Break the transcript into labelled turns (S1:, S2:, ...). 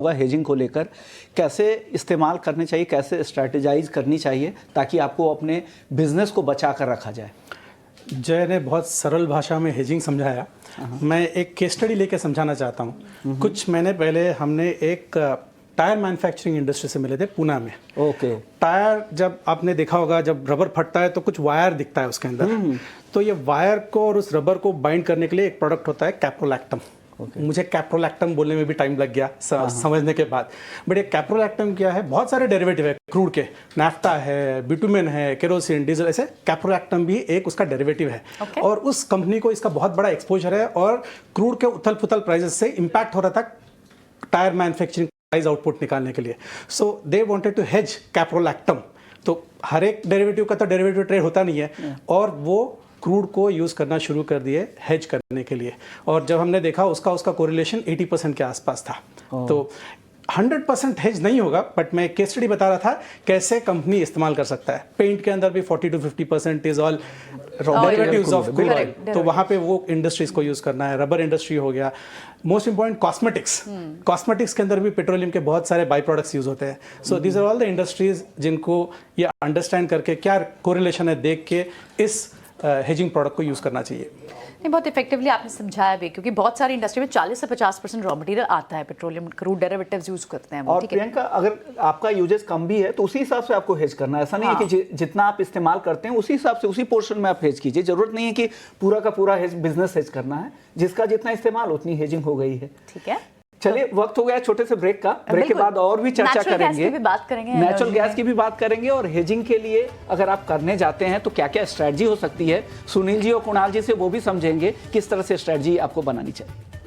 S1: होगा हेजिंग को लेकर, कैसे इस्तेमाल करने चाहिए, कैसे स्ट्रैटेजाइज करनी चाहिए ताकि आपको अपने बिजनेस को बचा कर रखा जाए।
S2: जय ने बहुत सरल भाषा में हेजिंग समझाया। मैं एक केस स्टडी लेके समझाना चाहता हूँ। कुछ महीने पहले हमने एक टायर मैन्युफैक्चरिंग इंडस्ट्री से मिले थे पूना में।
S1: ओके।
S2: टायर, जब आपने देखा होगा जब रबर फटता है तो कुछ वायर दिखता है उसके अंदर। तो ये वायर को और उस रबर को बाइंड करने के लिए एक प्रोडक्ट होता है कैप्रोलैक्टम। मुझे कैप्रोलैक्टम बोलने में भी टाइम लग गया समझने के बाद। बट ये कैप्रोलैक्टम क्या है, बहुत सारे डेरिवेटिव है क्रूड के, नाफ्ता है, बिटुमेन है, केरोसिन, डीजल, ऐसे कैप्रोलैक्टम भी एक उसका डेरिवेटिव है। और उस कंपनी को इसका बहुत बड़ा एक्सपोजर है और क्रूड के उथल पुथल प्राइसेस से इम्पैक्ट हो रहा था टायर मैन्युफैक्चरिंग प्राइस आउटपुट निकालने के लिए। So they wanted to hedge caprolactam. तो हर एक डेरिवेटिव का तो डेरिवेटिव ट्रेड होता नहीं है, और वो क्रूड को यूज़ करना शुरू कर दिए हेज करने के लिए। और जब हमने देखा उसका कोरिलेशन 80% के आसपास था। तो 100% हेज नहीं होगा, बट मैं केस स्टडी बता रहा था कैसे कंपनी इस्तेमाल कर सकता है। पेंट के अंदर भी 40 to 50% is all derivatives of crude oil, तो वहाँ पे वो इंडस्ट्रीज को यूज़ करना है। रबर इंडस्ट्री हो गया, मोस्ट इंपॉर्टेंट कॉस्मेटिक्स के अंदर भी पेट्रोलियम के बहुत सारे बाई प्रोडक्ट्स यूज होते हैं। So these are all the industries जिनको ये अंडरस्टैंड करके क्या कोरिलेशन है देख के इस हेजिंग प्रोडक्ट को यूज़ करना चाहिए।
S3: नहीं, बहुत इफेक्टिवली आपने समझाया भी, क्योंकि बहुत सारी इंडस्ट्री में 40 से 50% रॉ मटेरियल आता है, पेट्रोलियम क्रूड डेरिवेटिव्स यूज करते हैं वो।
S1: और प्रियंका, अगर आपका यूजेस कम भी है तो उसी हिसाब से आपको हेज करना है। ऐसा नहीं है कि जितना आप इस्तेमाल करते हैं उसी हिसाब से उसी पोर्शन में आप हेज कीजिए। जरूरत नहीं है कि पूरा का पूरा हेज बिजनेस हेज करना है। जिसका जितना इस्तेमाल उतनी हेजिंग हो गई है।
S3: ठीक है,
S1: चलिए वक्त हो गया छोटे से ब्रेक का। ब्रेक के बाद और भी चर्चा करेंगे, नेचुरल गैस की भी बात करेंगे, और हेजिंग के लिए अगर आप करने जाते हैं तो क्या क्या स्ट्रेटजी हो सकती है। सुनील जी और कुणाल जी से वो भी समझेंगे किस तरह से स्ट्रेटजी आपको बनानी चाहिए।